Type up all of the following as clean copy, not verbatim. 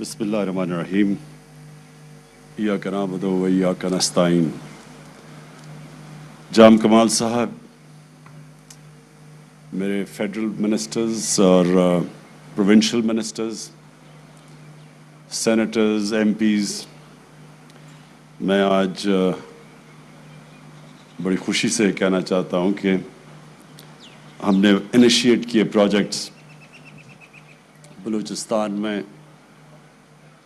بسم اللہ الرحمن الرحیم ایاک نعبد و ایاک نستعین. جام کمال صاحب، میرے فیڈرل منسٹرز اور provincial ministers, senators, MPs, میں آج بڑی خوشی سے کہنا چاہتا ہوں کہ ہم نے انیشیٹ کیے پروجیکٹس بلوچستان میں،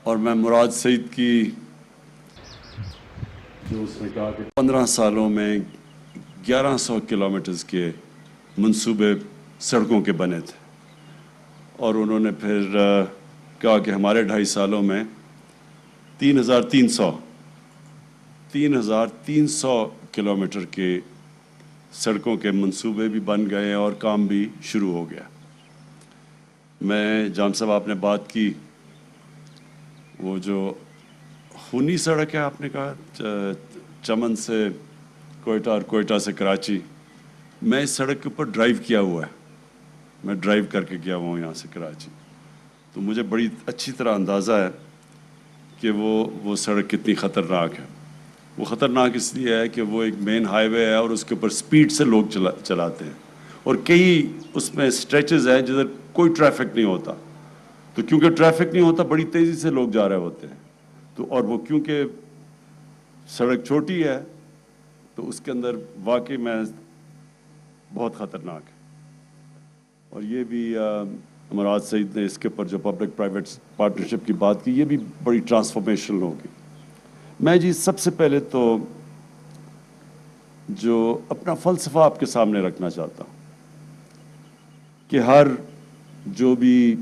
اور میں مراد سعید کی جو اس نے کہا کہ 15 سالوں میں 1100 کلومیٹرز کے منصوبے سڑکوں کے بنے تھے، اور انہوں نے پھر کہا کہ ہمارے 2.5 سالوں میں 3,300 کلومیٹر کے سڑکوں کے منصوبے بھی بن گئے اور کام بھی شروع ہو گیا. میں جام صاحب، آپ نے بات کی وہ جو خونی سڑک ہے، آپ نے کہا چمن سے کوئٹہ اور کوئٹہ سے کراچی، میں اس سڑک کے اوپر ڈرائیو کیا ہوا ہے. میں ڈرائیو کر کے گیا ہوں یہاں سے کراچی، تو مجھے بڑی اچھی طرح اندازہ ہے کہ وہ سڑک کتنی خطرناک ہے. وہ خطرناک اس لیے ہے کہ وہ ایک مین ہائی وے ہے اور اس کے اوپر سپیڈ سے لوگ چلاتے ہیں، اور کئی اس میں سٹریچز ہیں جدھر کوئی ٹریفک نہیں ہوتا. تو کیونکہ ٹریفک نہیں ہوتا، بڑی تیزی سے لوگ جا رہے ہوتے ہیں. تو اور وہ کیونکہ سڑک چھوٹی ہے تو اس کے اندر واقعی میں بہت خطرناک ہے. اور یہ بھی مراد سعید نے اس کے اوپر جو پبلک پرائیویٹ پارٹنرشپ کی بات کی، یہ بھی بڑی ٹرانسفارمیشنل ہوگی. میں جی سب سے پہلے تو جو اپنا فلسفہ آپ کے سامنے رکھنا چاہتا ہوں کہ ہر جو بھی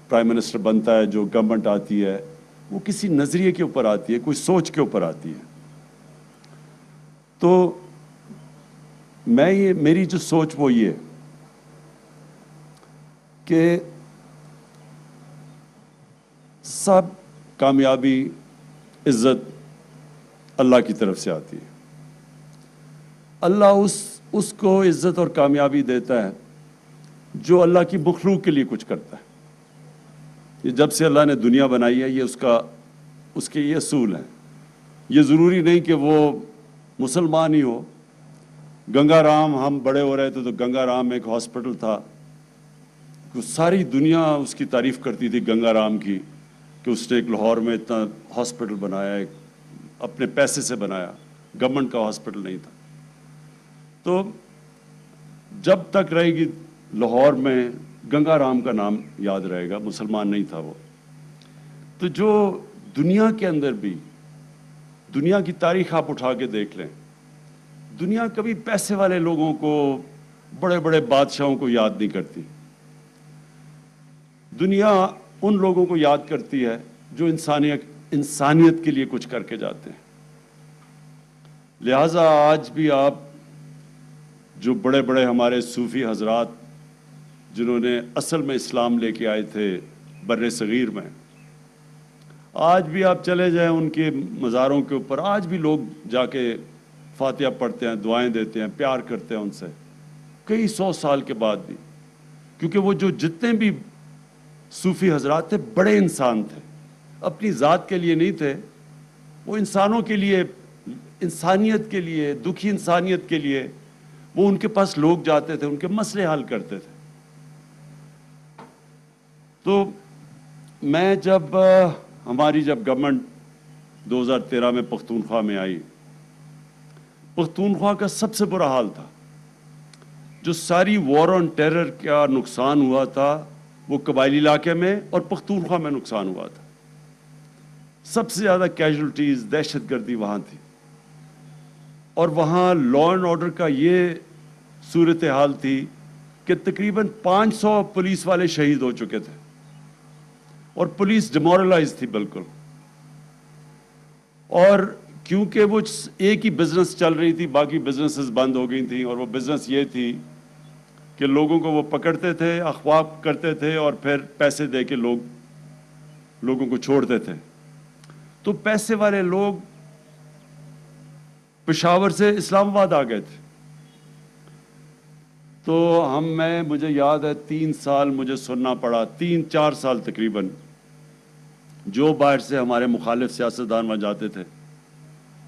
پرائم منسٹر بنتا ہے، جو گورنمنٹ آتی ہے، وہ کسی نظریے کے اوپر آتی ہے، کوئی سوچ کے اوپر آتی ہے. تو میری جو سوچ وہ یہ کہ سب کامیابی، عزت اللہ کی طرف سے آتی ہے. اللہ اس کو عزت اور کامیابی دیتا ہے جو اللہ کی مخلوق کے لیے کچھ کرتا ہے. یہ جب سے اللہ نے دنیا بنائی ہے، یہ اس کے یہ اصول ہیں. یہ ضروری نہیں کہ وہ مسلمان ہی ہو. گنگا رام، ہم بڑے ہو رہے تھے تو گنگا رام ایک ہاسپٹل تھا، ساری دنیا اس کی تعریف کرتی تھی گنگا رام کی، کہ اس نے ایک لاہور میں اتنا ہاسپٹل بنایا، ایک اپنے پیسے سے بنایا، گورنمنٹ کا ہاسپٹل نہیں تھا. تو جب تک رہے گی لاہور میں گنگا رام کا نام یاد رہے گا، مسلمان نہیں تھا وہ. تو جو دنیا کے اندر بھی، دنیا کی تاریخ آپ اٹھا کے دیکھ لیں، دنیا کبھی پیسے والے لوگوں کو، بڑے بڑے بادشاہوں کو یاد نہیں کرتی. دنیا ان لوگوں کو یاد کرتی ہے جو انسانیت کے لیے کچھ کر کے جاتے ہیں. لہٰذا آج بھی آپ جو بڑے بڑے ہمارے صوفی حضرات جنہوں نے اصل میں اسلام لے کے آئے تھے بر صغیر میں، آج بھی آپ چلے جائیں ان کے مزاروں کے اوپر، آج بھی لوگ جا کے فاتحہ پڑھتے ہیں، دعائیں دیتے ہیں، پیار کرتے ہیں ان سے، کئی 100 سال کے بعد بھی. کیونکہ وہ جو جتنے بھی صوفی حضرات تھے، بڑے انسان تھے، اپنی ذات کے لیے نہیں تھے، وہ انسانوں کے لیے، انسانیت کے لیے، دکھی انسانیت کے لیے وہ ان کے پاس لوگ جاتے تھے، ان کے مسئلے حل کرتے تھے. تو میں ہماری جب گورنمنٹ 2013 میں پختونخوا میں آئی، پختونخوا کا سب سے برا حال تھا. جو ساری وار آن ٹیرر کا نقصان ہوا تھا وہ قبائلی علاقے میں اور پختونخوا میں نقصان ہوا تھا. سب سے زیادہ کیجولٹیز، دہشت گردی وہاں تھی، اور وہاں لا اینڈ آرڈر کا یہ صورتحال تھی کہ تقریباً 500 پولیس والے شہید ہو چکے تھے، اور پولیس ڈیمورلائز تھی بالکل. اور کیونکہ وہ ایک ہی بزنس چل رہی تھی، باقی بزنسز بند ہو گئی تھیں، اور وہ بزنس یہ تھی کہ لوگوں کو وہ پکڑتے تھے، اغوا کرتے تھے، اور پھر پیسے دے کے لوگوں کو چھوڑتے تھے. تو پیسے والے لوگ پشاور سے اسلام آباد آ گئے تھے. تو مجھے یاد ہے 3 سال مجھے سننا پڑا، 3-4 سال تقریباً، جو باہر سے ہمارے مخالف سیاستدان وہاں جاتے تھے،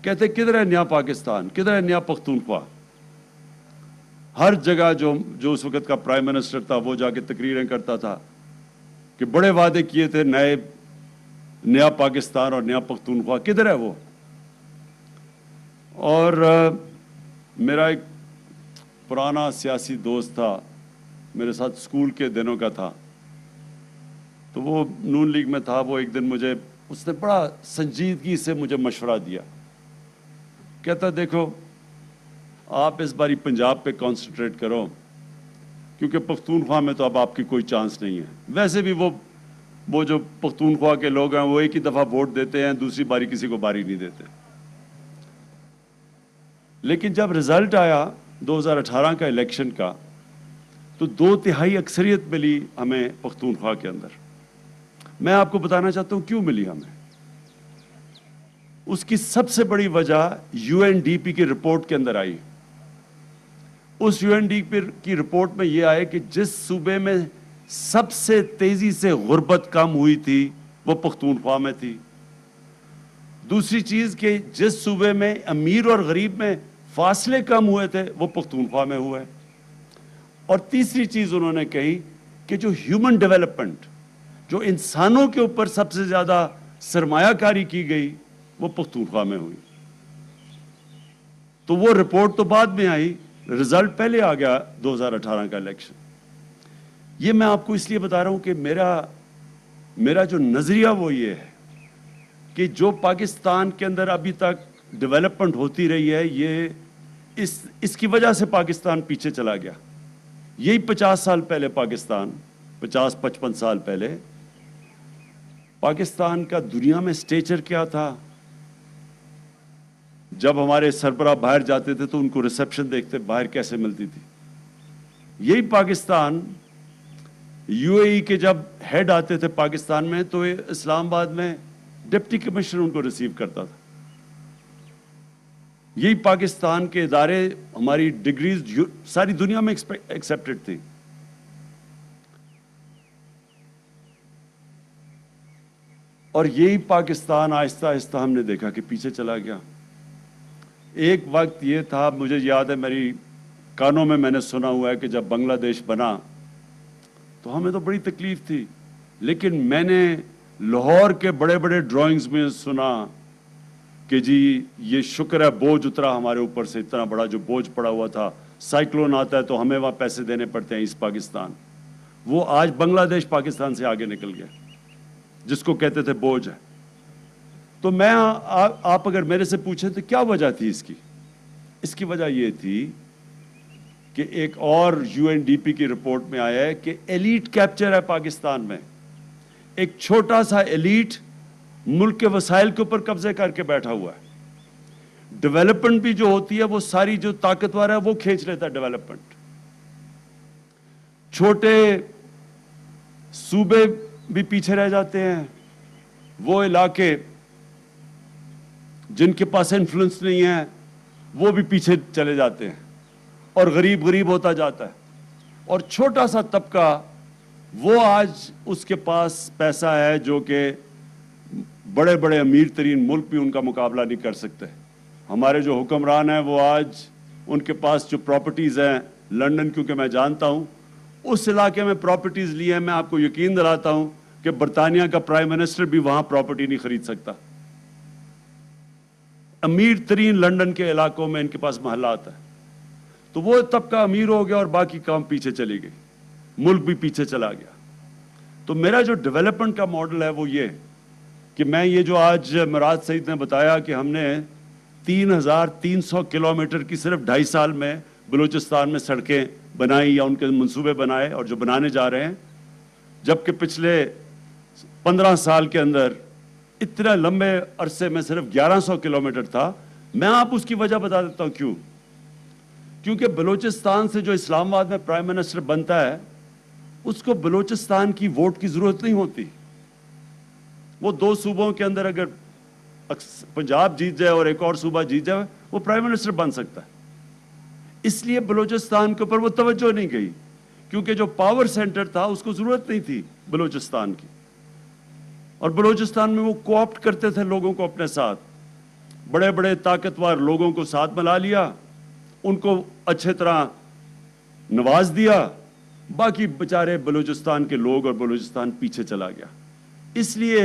کہتے کدھر ہے نیا پاکستان، کدھر ہے نیا پختونخوا؟ ہر جگہ جو اس وقت کا پرائم منسٹر تھا وہ جا کے تقریریں کرتا تھا کہ بڑے وعدے کیے تھے نیا پاکستان اور نیا پختونخوا، کدھر ہے وہ؟ اور میرا ایک پرانا سیاسی دوست تھا، میرے ساتھ اسکول کے دنوں کا تھا، تو وہ نون لیگ میں تھا. وہ ایک دن اس نے بڑا سنجیدگی سے مجھے مشورہ دیا. کہتا دیکھو آپ اس باری پنجاب پہ کانسنٹریٹ کرو، کیونکہ پختونخوا میں تو اب آپ کی کوئی چانس نہیں ہے. ویسے بھی وہ جو پختونخوا کے لوگ ہیں وہ ایک ہی دفعہ ووٹ دیتے ہیں، دوسری باری کسی کو باری نہیں دیتے. لیکن جب رزلٹ آیا 2018 کا الیکشن کا، تو 2/3 اکثریت ملی ہمیں پختونخوا کے اندر. میں آپ کو بتانا چاہتا ہوں کیوں ملی ہمیں. اس کی سب سے بڑی وجہ UNDP کی رپورٹ کے اندر آئی. اس UNDP کی رپورٹ میں یہ آئے کہ جس صوبے میں سب سے تیزی سے غربت کم ہوئی تھی وہ پختونخوا میں تھی. دوسری چیز کہ جس صوبے میں امیر اور غریب میں فاصلے کم ہوئے تھے وہ پختونخوا میں ہوئے. اور تیسری چیز انہوں نے کہی کہ جو ہیومن ڈیولپمنٹ، جو انسانوں کے اوپر سب سے زیادہ سرمایہ کاری کی گئی وہ پختونخوا میں ہوئی. تو وہ رپورٹ تو بعد میں آئی، رزلٹ پہلے آ گیا 2018 کا الیکشن. یہ میں آپ کو اس لیے بتا رہا ہوں کہ میرا جو نظریہ وہ یہ ہے کہ جو پاکستان کے اندر ابھی تک ڈیولپمنٹ ہوتی رہی ہے، یہ اس کی وجہ سے پاکستان پیچھے چلا گیا. یہی 50 سال پہلے پاکستان، 50-55 سال پہلے پاکستان کا دنیا میں سٹیچر کیا تھا. جب ہمارے سربراہ باہر جاتے تھے تو ان کو ریسیپشن دیکھتے باہر کیسے ملتی تھی. یہی پاکستان UAE کے جب ہیڈ آتے تھے پاکستان میں تو اسلام آباد میں ڈپٹی کمشنر ان کو ریسیو کرتا تھا. یہی پاکستان کے ادارے، ہماری ڈگریز ساری دنیا میں ایکسیپٹڈ تھی. اور یہی پاکستان آہستہ آہستہ ہم نے دیکھا کہ پیچھے چلا گیا. ایک وقت یہ تھا، مجھے یاد ہے میری کانوں میں نے سنا ہوا ہے کہ جب بنگلہ دیش بنا تو ہمیں تو بڑی تکلیف تھی، لیکن میں نے لاہور کے بڑے بڑے ڈرائنگز میں سنا کہ جی یہ شکر ہے بوجھ اترا ہمارے اوپر سے، اتنا بڑا جو بوجھ پڑا ہوا تھا، سائیکلون آتا ہے تو ہمیں وہاں پیسے دینے پڑتے ہیں ایسٹ پاکستان. وہ آج بنگلہ دیش پاکستان سے آگے نکل گیا، جس کو کہتے تھے بوجھ ہے. تو آپ اگر میرے سے پوچھیں تو کیا وجہ تھی اس کی وجہ یہ تھی کہ ایک اور UNDP کی رپورٹ میں آیا ہے کہ ایلیٹ کیپچر ہے پاکستان میں. ایک چھوٹا سا ایلیٹ ملک کے وسائل کے اوپر قبضے کر کے بیٹھا ہوا ہے. ڈیولپمنٹ بھی جو ہوتی ہے وہ ساری جو طاقتور ہے وہ کھینچ لیتا ہے ڈیولپمنٹ. چھوٹے صوبے بھی پیچھے رہ جاتے ہیں، وہ علاقے جن کے پاس انفلوئنس نہیں ہے وہ بھی پیچھے چلے جاتے ہیں، اور غریب ہوتا جاتا ہے. اور چھوٹا سا طبقہ وہ آج اس کے پاس پیسہ ہے جو کہ بڑے بڑے امیر ترین ملک بھی ان کا مقابلہ نہیں کر سکتے. ہمارے جو حکمران ہیں وہ آج ان کے پاس جو پراپرٹیز ہیں، لنڈن کیونکہ میں جانتا ہوں اس علاقے میں پراپرٹیز لی ہیں، میں آپ کو یقین دلاتا ہوں کہ برطانیہ کا پرائم منسٹر بھی وہاں پراپرٹی نہیں خرید سکتا. امیر ترین لنڈن کے علاقوں میں ان کے پاس محلات ہیں. تو وہ طبقہ امیر ہو گیا اور باقی کام پیچھے چلی گئی، ملک بھی پیچھے چلا گیا. تو میرا جو ڈیولپمنٹ کا ماڈل ہے وہ یہ کہ میں یہ جو آج مراد سعید نے بتایا کہ ہم نے 3,300 کلومیٹر کی صرف 2.5 سال میں بلوچستان میں سڑکیں بنائی یا ان کے منصوبے بنائے اور جو بنانے جا رہے ہیں، جبکہ پچھلے 15 سال کے اندر اتنا لمبے عرصے میں صرف 1100 کلومیٹر تھا. میں آپ اس کی وجہ بتا دیتا ہوں کیونکہ بلوچستان سے جو اسلام آباد میں پرائم منسٹر بنتا ہے اس کو بلوچستان کی ووٹ کی ضرورت نہیں ہوتی. وہ 2 صوبوں کے اندر اگر پنجاب جیت جائے اور ایک اور صوبہ جیت جائے وہ پرائم منسٹر بن سکتا ہے. اس لیے بلوچستان کے اوپر وہ توجہ نہیں گئی کیونکہ جو پاور سینٹر تھا اس کو ضرورت نہیں تھی بلوچستان کی. اور بلوچستان میں وہ کوآپٹ کرتے تھے لوگوں کو اپنے ساتھ، بڑے بڑے طاقتور لوگوں کو ساتھ ملا لیا، ان کو اچھے طرح نواز دیا، باقی بیچارے بلوچستان کے لوگ اور بلوچستان پیچھے چلا گیا۔ اس لیے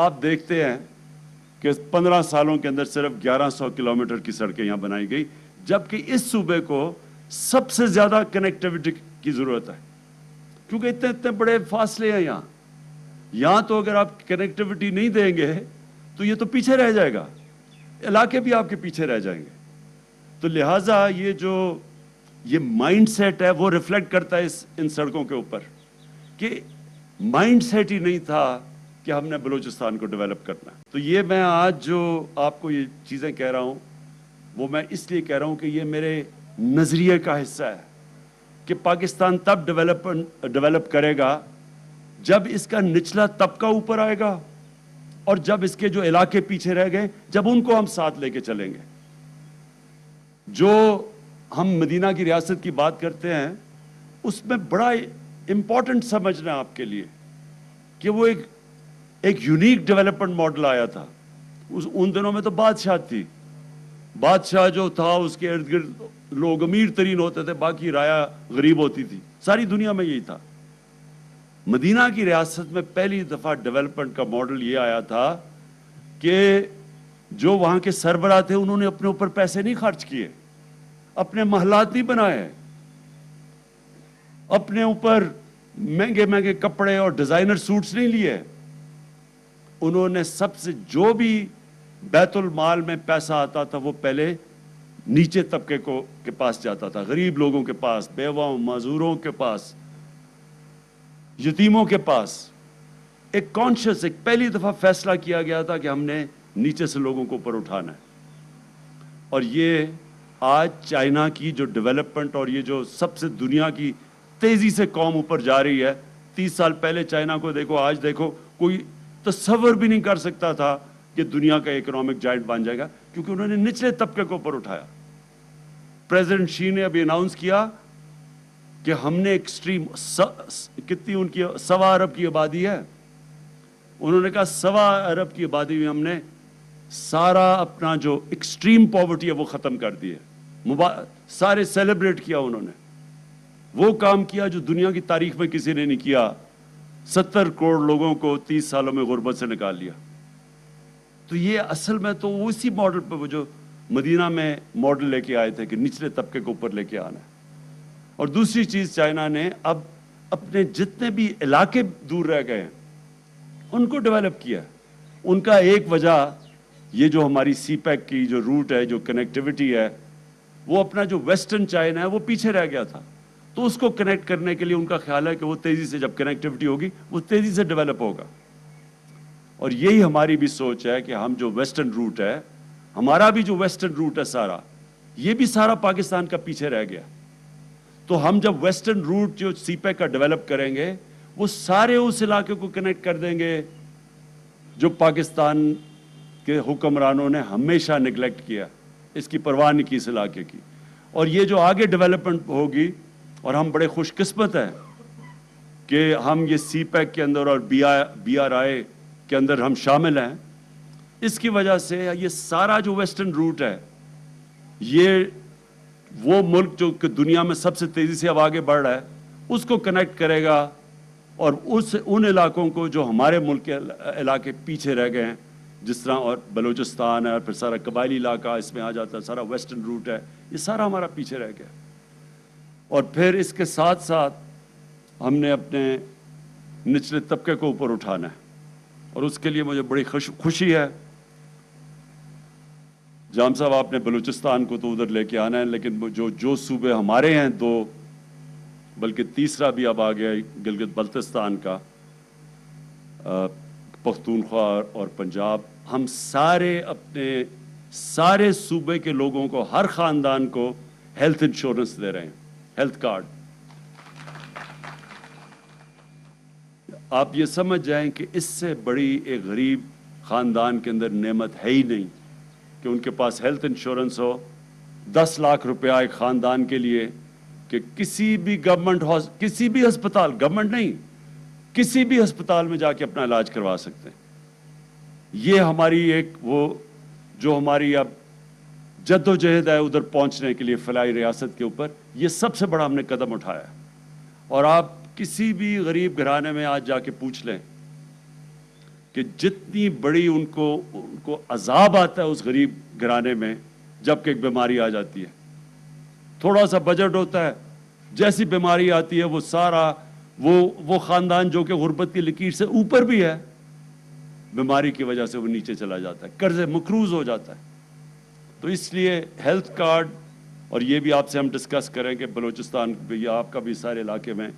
آپ دیکھتے ہیں کہ 15 سالوں کے اندر صرف 1100 کلومیٹر کی سڑکیں یہاں بنائی گئی، جبکہ اس صوبے کو سب سے زیادہ کنیکٹیوٹی کی ضرورت ہے، کیونکہ اتنے بڑے فاصلے ہیں یہاں تو اگر آپ کنیکٹیوٹی نہیں دیں گے تو یہ تو پیچھے رہ جائے گا، علاقے بھی آپ کے پیچھے رہ جائیں گے۔ تو لہٰذا یہ مائنڈ سیٹ ہے، وہ ریفلیکٹ کرتا ہے ان سڑکوں کے اوپر، کہ مائنڈ سیٹ ہی نہیں تھا کہ ہم نے بلوچستان کو ڈیولپ کرنا ہے۔ تو یہ میں آج جو آپ کو یہ چیزیں کہہ رہا ہوں، وہ میں اس لیے کہہ رہا ہوں کہ یہ میرے نظریے کا حصہ ہے کہ پاکستان تب ڈیولپ کرے گا جب اس کا نچلا طبقہ اوپر آئے گا، اور جب اس کے جو علاقے پیچھے رہ گئے، جب ان کو ہم ساتھ لے کے چلیں گے۔ جو ہم مدینہ کی ریاست کی بات کرتے ہیں، اس میں بڑا امپورٹنٹ سمجھنا آپ کے لیے کہ وہ ایک یونیک ڈیولپمنٹ ماڈل آیا تھا۔ ان دنوں میں تو بادشاہ تھی، بادشاہ جو تھا اس کے ارد گرد لوگ امیر ترین ہوتے تھے، باقی رایا غریب ہوتی تھی، ساری دنیا میں یہی تھا۔ مدینہ کی ریاست میں پہلی دفعہ ڈیولپمنٹ کا ماڈل یہ آیا تھا کہ جو وہاں کے سربراہ تھے انہوں نے اپنے اوپر پیسے نہیں خرچ کیے، اپنے محلات نہیں بنائے، اپنے اوپر مہنگے مہنگے کپڑے اور ڈیزائنر سوٹس نہیں لیے، انہوں نے سب سے جو بھی بیت المال میں پیسہ آتا تھا وہ پہلے نیچے طبقے کے پاس جاتا تھا، غریب لوگوں کے پاس، بیواؤں معذوروں کے پاس، یتیموں کے پاس۔ ایک پہلی دفعہ فیصلہ کیا گیا تھا کہ ہم نے نیچے سے لوگوں کو اوپر اٹھانا ہے۔ اور یہ آج چائنا کی جو ڈیولپمنٹ اور یہ جو سب سے دنیا کی تیزی سے قوم اوپر جا رہی ہے، 30 سال پہلے چائنا کو دیکھو، آج دیکھو، کوئی تصور بھی نہیں کر سکتا تھا کہ دنیا کا اکنامک جائنٹ بن جائے گا، کیونکہ انہوں نے نچلے طبقے کو اوپر اٹھایا۔ پریزیڈنٹ شی نے ابھی اناؤنس کیا کہ ہم نے ایکسٹریم کتنی ان کی 1.25 ارب کی آبادی ہے، انہوں نے کہا 1.25 ارب کی آبادی میں ہم نے سارا اپنا جو ایکسٹریم پاورٹی ہے وہ ختم کر دی ہے، سارے سیلیبریٹ کیا انہوں نے، وہ کام کیا جو دنیا کی تاریخ میں کسی نے نہیں کیا، 70 کروڑ لوگوں کو 30 سالوں میں غربت سے نکال لیا۔ تو یہ اصل میں تو اسی ماڈل پہ وہ جو مدینہ میں ماڈل لے کے آئے تھے کہ نچلے طبقے کو اوپر لے کے آنا ہے۔ اور دوسری چیز، چائنا نے اب اپنے جتنے بھی علاقے دور رہ گئے ہیں ان کو ڈیولپ کیا ہے۔ ان کا ایک وجہ یہ جو ہماری سی پیک کی جو روٹ ہے، جو کنیکٹیوٹی ہے، وہ اپنا جو ویسٹرن چائنا ہے وہ پیچھے رہ گیا تھا، تو اس کو کنیکٹ کرنے کے لیے ان کا خیال ہے کہ وہ تیزی سے، جب کنیکٹیوٹی ہوگی وہ تیزی سے ڈیولپ ہوگا۔ اور یہی ہماری بھی سوچ ہے کہ ہم جو ویسٹرن روٹ ہے، ہمارا بھی جو ویسٹرن روٹ ہے سارا، یہ بھی سارا پاکستان کا پیچھے رہ گیا۔ تو ہم جب ویسٹرن روٹ جو سی پیک کا ڈیولپ کریں گے، وہ سارے اس علاقے کو کنیکٹ کر دیں گے جو پاکستان کے حکمرانوں نے ہمیشہ نگلیکٹ کیا، اس کی پرواہ نہیں کی اس علاقے کی۔ اور یہ جو آگے ڈیولپمنٹ ہوگی، اور ہم بڑے خوش قسمت ہیں کہ ہم یہ سی پیک کے اندر اور بی آر آئی کے اندر ہم شامل ہیں، اس کی وجہ سے یہ سارا جو ویسٹرن روٹ ہے، یہ وہ ملک جو کہ دنیا میں سب سے تیزی سے اب آگے بڑھ رہا ہے، اس کو کنیکٹ کرے گا، اور ان علاقوں کو جو ہمارے ملک کے علاقے پیچھے رہ گئے ہیں، جس طرح اور بلوچستان ہے، اور پھر سارا قبائلی علاقہ اس میں آ جاتا ہے، سارا ویسٹرن روٹ ہے، یہ سارا ہمارا پیچھے رہ گیا۔ اور پھر اس کے ساتھ ساتھ ہم نے اپنے نچلے طبقے کو اوپر اٹھانا ہے، اور اس کے لیے مجھے بڑی خوشی ہے۔ جام صاحب، آپ نے بلوچستان کو تو ادھر لے کے آنا ہے، لیکن جو صوبے ہمارے ہیں 2، بلکہ تیسرا بھی اب آ گیا گلگت بلتستان کا، پختونخوا اور پنجاب، ہم سارے اپنے سارے صوبے کے لوگوں کو، ہر خاندان کو ہیلتھ انشورنس دے رہے ہیں، ہیلتھ کارڈ۔ آپ یہ سمجھ جائیں کہ اس سے بڑی ایک غریب خاندان کے اندر نعمت ہے ہی نہیں کہ ان کے پاس ہیلتھ انشورنس ہو۔ 10 لاکھ روپیہ ایک خاندان کے لیے کہ کسی بھی گورنمنٹ کسی بھی ہسپتال، گورنمنٹ نہیں، کسی بھی ہسپتال میں جا کے اپنا علاج کروا سکتے ہیں. یہ ہماری ایک وہ جو ہماری اب جد و جہد ہے ادھر پہنچنے کے لیے فلاحی ریاست کے اوپر، یہ سب سے بڑا ہم نے قدم اٹھایا. اور آپ کسی بھی غریب گھرانے میں آج جا کے پوچھ لیں کہ جتنی بڑی ان کو عذاب آتا ہے اس غریب گھرانے میں جب کہ ایک بیماری آ جاتی ہے. تھوڑا سا بجٹ ہوتا ہے، جیسی بیماری آتی ہے وہ سارا وہ خاندان جو کہ غربت کی لکیر سے اوپر بھی ہے، بیماری کی وجہ سے وہ نیچے چلا جاتا ہے، قرض مقروض ہو جاتا ہے. تو اس لیے ہیلتھ کارڈ، اور یہ بھی آپ سے ہم ڈسکس کریں کہ بلوچستان یا آپ کا بھی سارے علاقے میں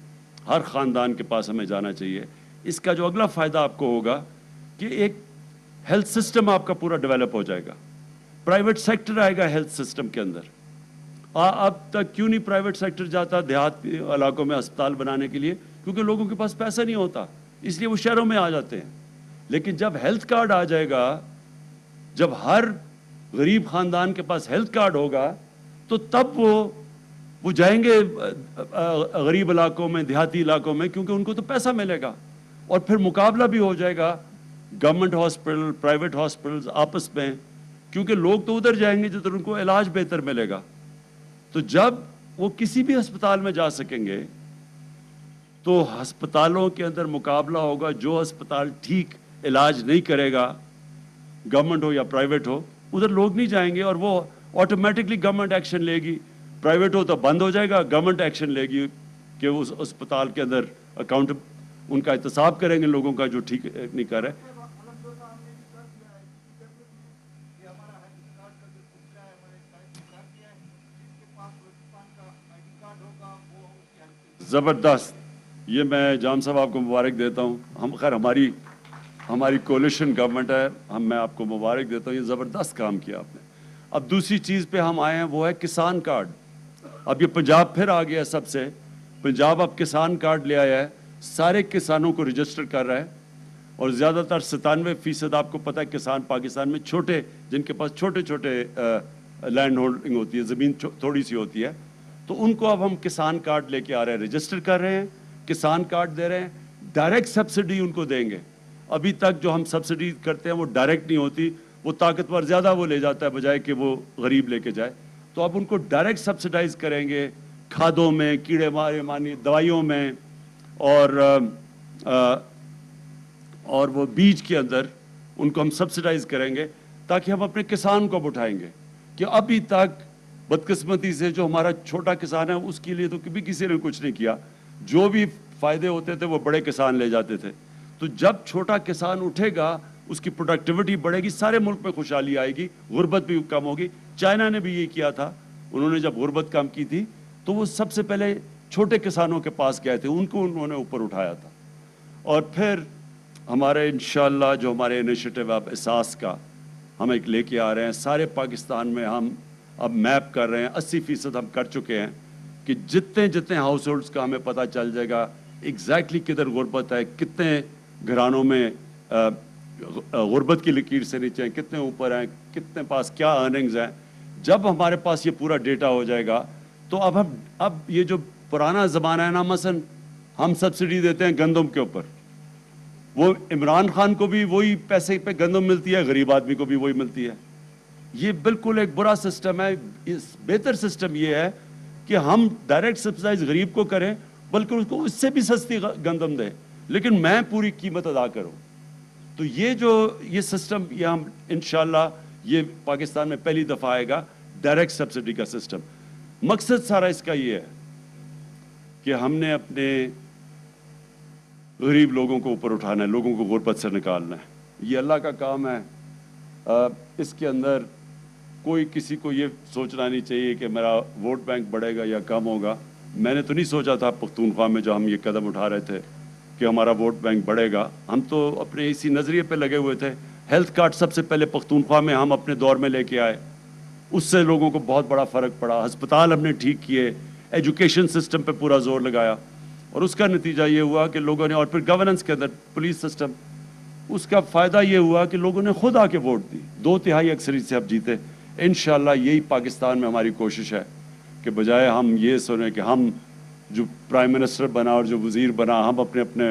ہر خاندان کے پاس ہمیں جانا چاہیے. اس کا جو اگلا فائدہ آپ کو ہوگا کہ ایک ہیلتھ سسٹم آپ کا پورا ڈیولپ ہو جائے گا. پرائیویٹ سیکٹر آئے گا ہیلتھ سسٹم کے اندر. اب تک کیوں نہیں پرائیویٹ سیکٹر جاتا دیہات علاقوں میں ہسپتال بنانے کے لیے؟ کیونکہ لوگوں کے پاس پیسہ نہیں ہوتا، اس لیے وہ شہروں میں آ جاتے ہیں. لیکن جب ہیلتھ کارڈ آ جائے گا، جب ہر غریب خاندان کے پاس ہیلتھ کارڈ ہوگا، تو تب وہ جائیں گے غریب علاقوں میں، دیہاتی علاقوں میں، کیونکہ ان کو تو پیسہ ملے گا. اور پھر مقابلہ بھی ہو جائے گا گورنمنٹ ہاسپٹل، پرائیویٹ ہاسپٹلز آپس میں، کیونکہ لوگ تو ادھر جائیں گے جدھر ان کو علاج بہتر ملے گا. تو جب وہ کسی بھی ہسپتال میں جا سکیں گے تو ہسپتالوں کے اندر مقابلہ ہوگا. جو ہسپتال ٹھیک علاج نہیں کرے گا، گورنمنٹ ہو یا پرائیویٹ ہو، ادھر لوگ نہیں جائیں گے اور وہ آٹومیٹکلی گورنمنٹ ایکشن لے گی. پرائیویٹ ہو تو بند ہو جائے گا، گورنمنٹ ایکشن لے گی کہ اس اسپتال کے اندر اکاؤنٹ ان کا احتساب کریں گے لوگوں کا جو ٹھیک نہیں کر رہے. زبردست، یہ میں جان صاحب آپ کو مبارک دیتا ہوں. خیر ہماری کولیشن گورنمنٹ ہے، میں آپ کو مبارک دیتا ہوں، یہ زبردست کام کیا آپ نے. اب دوسری چیز پہ ہم آئے ہیں، وہ ہے کسان کارڈ. اب یہ پنجاب پھر آ گیا سب سے. پنجاب اب کسان کارڈ لے آیا ہے، سارے کسانوں کو رجسٹر کر رہا ہے. اور زیادہ تر 97% آپ کو پتہ ہے کسان پاکستان میں چھوٹے، جن کے پاس چھوٹے لینڈ ہولڈنگ ہوتی ہے، زمین تھوڑی سی ہوتی ہے، تو ان کو اب ہم کسان کارڈ لے کے آ رہے ہیں، رجسٹر کر رہے ہیں، کسان کارڈ دے رہے ہیں. ڈائریکٹ سبسڈی ان کو دیں گے. ابھی تک جو ہم سبسڈی کرتے ہیں وہ ڈائریکٹ نہیں ہوتی، وہ طاقتور زیادہ وہ لے جاتا ہے بجائے کہ وہ غریب لے کے جائے. تو اب ان کو ڈائریکٹ سبسڈائز کریں گے، کھادوں میں، کیڑے ماری دوائیوں میں، اور وہ بیج کے اندر ان کو ہم سبسڈائز کریں گے، تاکہ ہم اپنے کسان کو اٹھائیں گے. کہ ابھی تک بدقسمتی سے جو ہمارا چھوٹا کسان ہے اس کے لیے تو کبھی کسی نے کچھ نہیں کیا. جو بھی فائدے ہوتے تھے وہ بڑے کسان لے جاتے تھے. تو جب چھوٹا کسان اٹھے گا، اس کی پروڈکٹیوٹی بڑھے گی، سارے ملک میں خوشحالی آئے گی، غربت بھی کم ہوگی. چائنا نے بھی یہ کیا تھا، انہوں نے جب غربت کم کی تھی تو وہ سب سے پہلے چھوٹے کسانوں کے پاس گئے تھے، ان کو انہوں نے اوپر اٹھایا تھا. اور پھر ہمارے انشاءاللہ جو ہمارے انیشیٹو اب احساس کا ہم ایک لے کے آ رہے ہیں، سارے پاکستان میں ہم اب میپ کر رہے ہیں، 80% ہم کر چکے ہیں کہ جتنے ہاؤس ہولڈس کا ہمیں پتہ چل جائے گا ایگزیکٹلی کدھر غربت ہے، کتنے گھرانوں میں غربت کی لکیر سے نیچے ہیں، کتنے اوپر ہیں، کتنے پاس کیا ارننگز ہیں. جب ہمارے پاس یہ پورا ڈیٹا ہو جائے گا تو اب یہ جو پرانا زمانہ ہے نا، مثلا ہم سبسڈی دیتے ہیں گندم کے اوپر، وہ عمران خان کو بھی وہی پیسے پہ گندم ملتی ہے، غریب آدمی کو بھی وہی ملتی ہے. یہ بالکل ایک برا سسٹم ہے. بہتر سسٹم یہ ہے کہ ہم ڈائریکٹ سبسڈائز غریب کو کریں، بلکہ اس کو اس سے بھی سستی گندم دیں، لیکن میں پوری قیمت ادا کروں. تو یہ سسٹم یہ ہم انشاءاللہ یہ پاکستان میں پہلی دفعہ آئے گا، ڈائریکٹ سبسڈی کا سسٹم. مقصد سارا اس کا یہ ہے کہ ہم نے اپنے غریب لوگوں کو اوپر اٹھانا ہے، لوگوں کو غربت سے نکالنا ہے. یہ اللہ کا کام ہے. اس کے اندر کوئی کسی کو یہ سوچنا نہیں چاہیے کہ میرا ووٹ بینک بڑھے گا یا کم ہوگا. میں نے تو نہیں سوچا تھا پختونخوا میں جو ہم یہ قدم اٹھا رہے تھے کہ ہمارا ووٹ بینک بڑھے گا. ہم تو اپنے اسی نظریے پہ لگے ہوئے تھے. ہیلتھ کارڈ سب سے پہلے پختونخوا میں ہم اپنے دور میں لے کے آئے، اس سے لوگوں کو بہت بڑا فرق پڑا. ہسپتال ہم نے ٹھیک کیے، ایجوکیشن سسٹم پہ پورا زور لگایا، اور اس کا نتیجہ یہ ہوا کہ لوگوں نے، اور پھر گورننس کے اندر پولیس سسٹم، اس کا فائدہ یہ ہوا کہ لوگوں نے خود آ کے ووٹ دی، 2/3 اکثریت سے اب جیتے. انشاءاللہ یہی پاکستان میں ہماری کوشش ہے کہ بجائے ہم یہ سنیں کہ ہم جو پرائم منسٹر بنا اور جو وزیر بنا، ہم اپنے